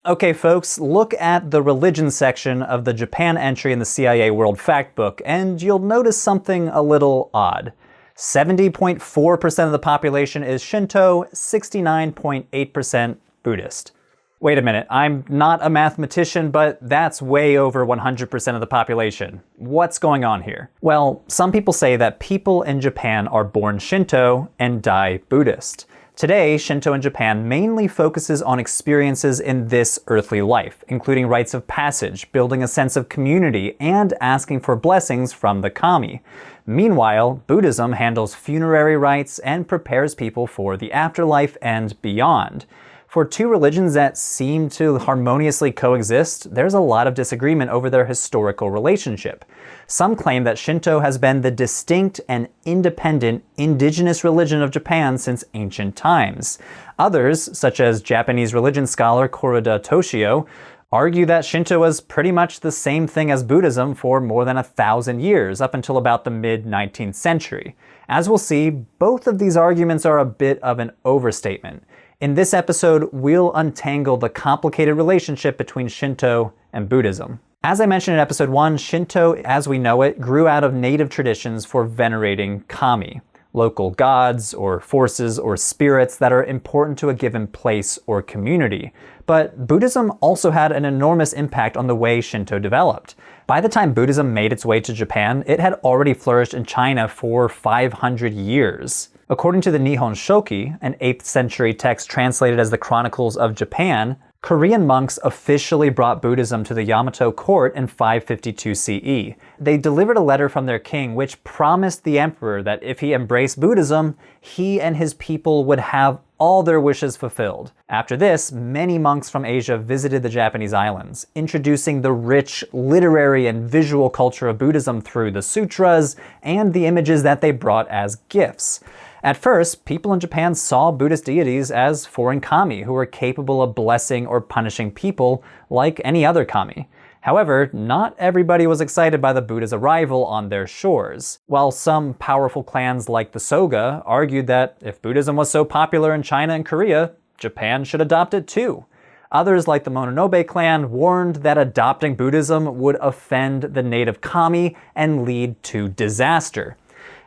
Okay folks, look at the religion section of the Japan entry in the CIA World Factbook, and you'll notice something a little odd. 70.4% of the population is Shinto, 69.8% Buddhist. Wait a minute, I'm not a mathematician, but that's way over 100% of the population. What's going on here? Well, some people say that people in Japan are born Shinto and die Buddhist. Today, Shinto in Japan mainly focuses on experiences in this earthly life, including rites of passage, building a sense of community, and asking for blessings from the kami. Meanwhile, Buddhism handles funerary rites and prepares people for the afterlife and beyond. For two religions that seem to harmoniously coexist, there's a lot of disagreement over their historical relationship. Some claim that Shinto has been the distinct and independent indigenous religion of Japan since ancient times. Others, such as Japanese religion scholar Kuroda Toshio, argue that Shinto was pretty much the same thing as Buddhism for more than 1,000 years, up until about the mid-19th century. As we'll see, both of these arguments are a bit of an overstatement. In this episode, we'll untangle the complicated relationship between Shinto and Buddhism. As I mentioned in episode 1, Shinto, as we know it, grew out of native traditions for venerating kami, local gods or forces or spirits that are important to a given place or community. But Buddhism also had an enormous impact on the way Shinto developed. By the time Buddhism made its way to Japan, it had already flourished in China for 500 years. According to the Nihon Shoki, an 8th century text translated as the Chronicles of Japan, Korean monks officially brought Buddhism to the Yamato court in 552 CE. They delivered a letter from their king which promised the emperor that if he embraced Buddhism, he and his people would have all their wishes fulfilled. After this, many monks from Asia visited the Japanese islands, introducing the rich literary and visual culture of Buddhism through the sutras and the images that they brought as gifts. At first, people in Japan saw Buddhist deities as foreign kami who were capable of blessing or punishing people like any other kami. However, not everybody was excited by the Buddha's arrival on their shores. While some powerful clans like the Soga argued that if Buddhism was so popular in China and Korea, Japan should adopt it too. Others, like the Mononobe clan, warned that adopting Buddhism would offend the native kami and lead to disaster.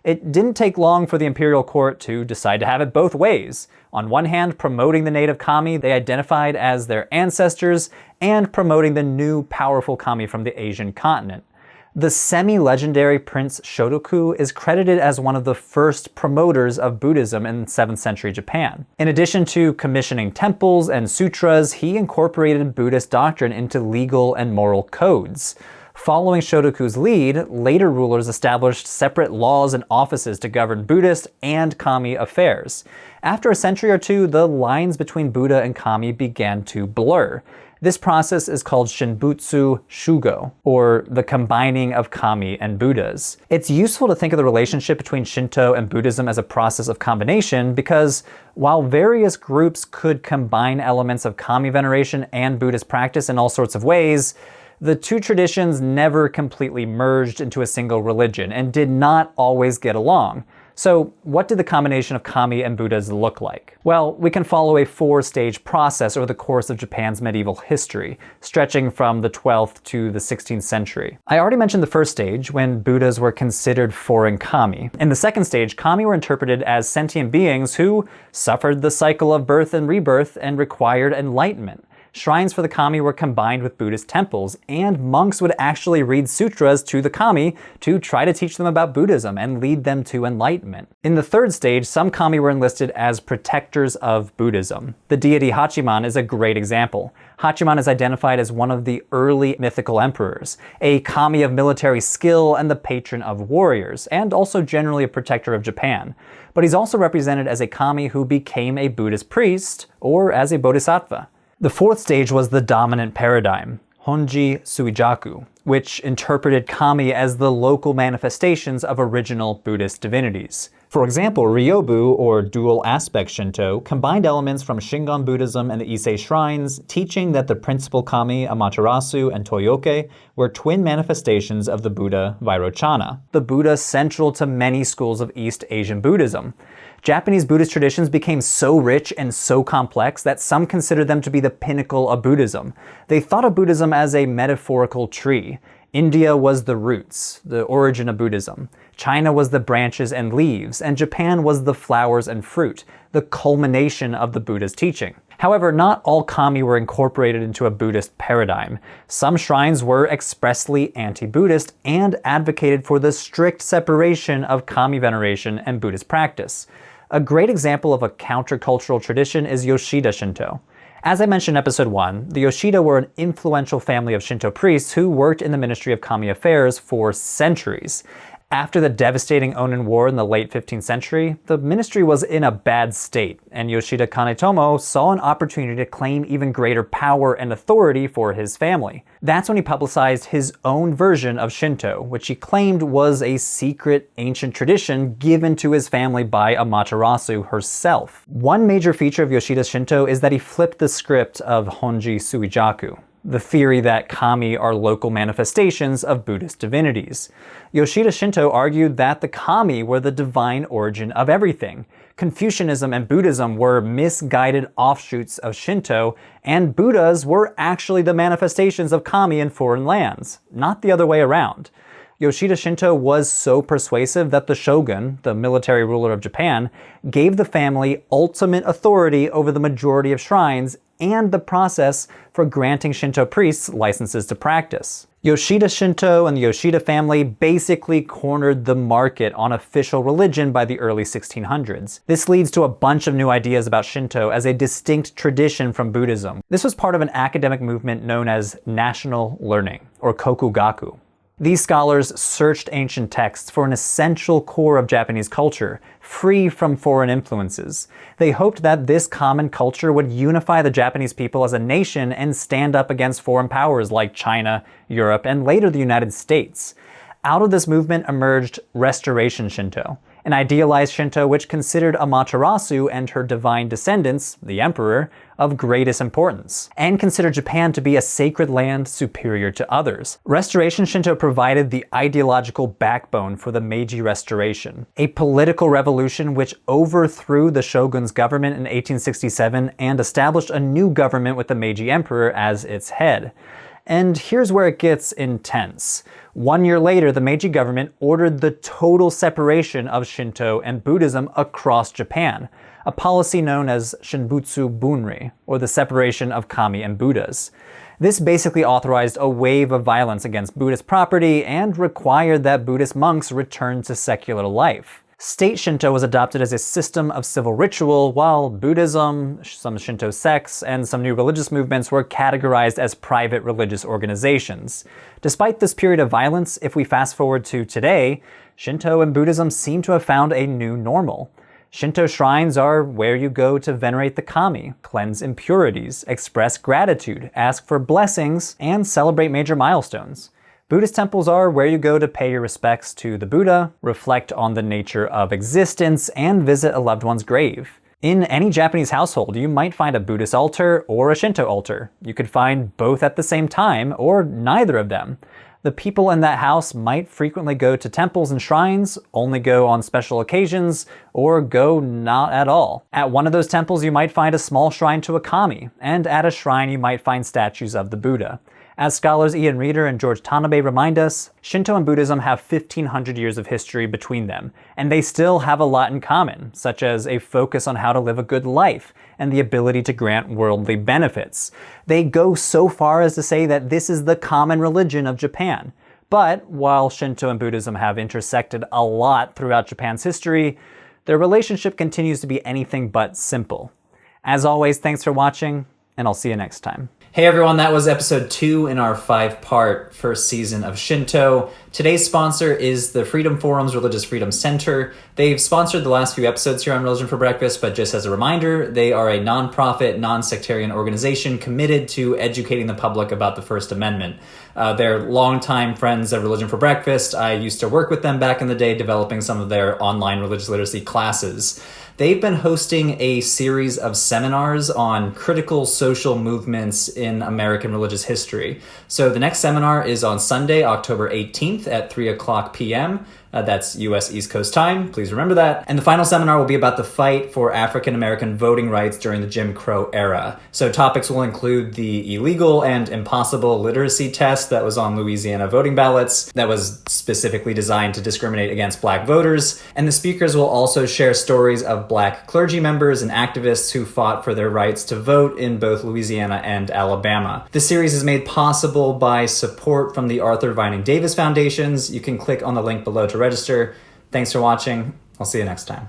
It didn't take long for the imperial court to decide to have it both ways. On one hand, promoting the native kami they identified as their ancestors, and promoting the new powerful kami from the Asian continent. The semi-legendary Prince Shotoku is credited as one of the first promoters of Buddhism in 7th century Japan. In addition to commissioning temples and sutras, he incorporated Buddhist doctrine into legal and moral codes. Following Shotoku's lead, later rulers established separate laws and offices to govern Buddhist and kami affairs. After a century or two, the lines between Buddha and kami began to blur. This process is called shinbutsu-shūgo, or the combining of kami and Buddhas. It's useful to think of the relationship between Shinto and Buddhism as a process of combination because while various groups could combine elements of kami veneration and Buddhist practice in all sorts of ways, the two traditions never completely merged into a single religion and did not always get along. So what did the combination of kami and Buddhas look like? Well, we can follow a 4-stage process over the course of Japan's medieval history, stretching from the 12th to the 16th century. I already mentioned the first stage, when Buddhas were considered foreign kami. In the second stage, kami were interpreted as sentient beings who suffered the cycle of birth and rebirth and required enlightenment. Shrines for the kami were combined with Buddhist temples, and monks would actually read sutras to the kami to try to teach them about Buddhism and lead them to enlightenment. In the third stage, some kami were enlisted as protectors of Buddhism. The deity Hachiman is a great example. Hachiman is identified as one of the early mythical emperors, a kami of military skill and the patron of warriors, and also generally a protector of Japan. But he's also represented as a kami who became a Buddhist priest, or as a bodhisattva. The fourth stage was the dominant paradigm, Honji Suijaku, which interpreted kami as the local manifestations of original Buddhist divinities. For example, Ryobu, or dual aspect Shinto, combined elements from Shingon Buddhism and the Ise shrines, teaching that the principal kami, Amaterasu, and Toyoke were twin manifestations of the Buddha Vairochana, the Buddha central to many schools of East Asian Buddhism. Japanese Buddhist traditions became so rich and so complex that some considered them to be the pinnacle of Buddhism. They thought of Buddhism as a metaphorical tree. India was the roots, the origin of Buddhism. China was the branches and leaves, and Japan was the flowers and fruit, the culmination of the Buddha's teaching. However, not all kami were incorporated into a Buddhist paradigm. Some shrines were expressly anti-Buddhist and advocated for the strict separation of kami veneration and Buddhist practice. A great example of a countercultural tradition is Yoshida Shinto. As I mentioned in episode 1, the Yoshida were an influential family of Shinto priests who worked in the Ministry of Kami Affairs for centuries. After the devastating Onin War in the late 15th century, the ministry was in a bad state, and Yoshida Kanetomo saw an opportunity to claim even greater power and authority for his family. That's when he publicized his own version of Shinto, which he claimed was a secret ancient tradition given to his family by Amaterasu herself. One major feature of Yoshida's Shinto is that he flipped the script of Honji Suijaku, the theory that kami are local manifestations of Buddhist divinities. Yoshida Shinto argued that the kami were the divine origin of everything. Confucianism and Buddhism were misguided offshoots of Shinto, and Buddhas were actually the manifestations of kami in foreign lands, not the other way around. Yoshida Shinto was so persuasive that the shogun, the military ruler of Japan, gave the family ultimate authority over the majority of shrines and the process for granting Shinto priests licenses to practice. Yoshida Shinto and the Yoshida family basically cornered the market on official religion by the early 1600s. This leads to a bunch of new ideas about Shinto as a distinct tradition from Buddhism. This was part of an academic movement known as national learning, or kokugaku. These scholars searched ancient texts for an essential core of Japanese culture, free from foreign influences. They hoped that this common culture would unify the Japanese people as a nation and stand up against foreign powers like China, Europe, and later the United States. Out of this movement emerged Restoration Shinto, an idealized Shinto which considered Amaterasu and her divine descendants, the emperor, of greatest importance, and considered Japan to be a sacred land superior to others. Restoration Shinto provided the ideological backbone for the Meiji Restoration, a political revolution which overthrew the shogun's government in 1867 and established a new government with the Meiji emperor as its head. And here's where it gets intense. 1 year later, the Meiji government ordered the total separation of Shinto and Buddhism across Japan, a policy known as shinbutsu-bunri, or the separation of kami and Buddhas. This basically authorized a wave of violence against Buddhist property and required that Buddhist monks return to secular life. State Shinto was adopted as a system of civil ritual, while Buddhism, some Shinto sects, and some new religious movements were categorized as private religious organizations. Despite this period of violence, if we fast forward to today, Shinto and Buddhism seem to have found a new normal. Shinto shrines are where you go to venerate the kami, cleanse impurities, express gratitude, ask for blessings, and celebrate major milestones. Buddhist temples are where you go to pay your respects to the Buddha, reflect on the nature of existence, and visit a loved one's grave. In any Japanese household, you might find a Buddhist altar or a Shinto altar. You could find both at the same time, or neither of them. The people in that house might frequently go to temples and shrines, only go on special occasions, or go not at all. At one of those temples, you might find a small shrine to a kami, and at a shrine you might find statues of the Buddha. As scholars Ian Reeder and George Tanabe remind us, Shinto and Buddhism have 1,500 years of history between them, and they still have a lot in common, such as a focus on how to live a good life and the ability to grant worldly benefits. They go so far as to say that this is the common religion of Japan. But while Shinto and Buddhism have intersected a lot throughout Japan's history, their relationship continues to be anything but simple. As always, thanks for watching, and I'll see you next time. Hey everyone, that was episode 2 in our 5-part first season of Shinto. Today's sponsor is the Freedom Forum's Religious Freedom Center. They've sponsored the last few episodes here on Religion for Breakfast, but just as a reminder, they are a nonprofit, non-sectarian organization committed to educating the public about the First Amendment. They're longtime friends of Religion for Breakfast. I used to work with them back in the day developing some of their online religious literacy classes. They've been hosting a series of seminars on critical social movements in American religious history. So the next seminar is on Sunday, October 18th at 3 o'clock p.m. That's U.S. East Coast time. Please remember that. And the final seminar will be about the fight for African American voting rights during the Jim Crow era. So topics will include the illegal and impossible literacy test that was on Louisiana voting ballots that was specifically designed to discriminate against Black voters. And the speakers will also share stories of Black clergy members and activists who fought for their rights to vote in both Louisiana and Alabama. This series is made possible by support from the Arthur Vining Davis Foundations. You can click on the link below to register. Thanks for watching. I'll see you next time.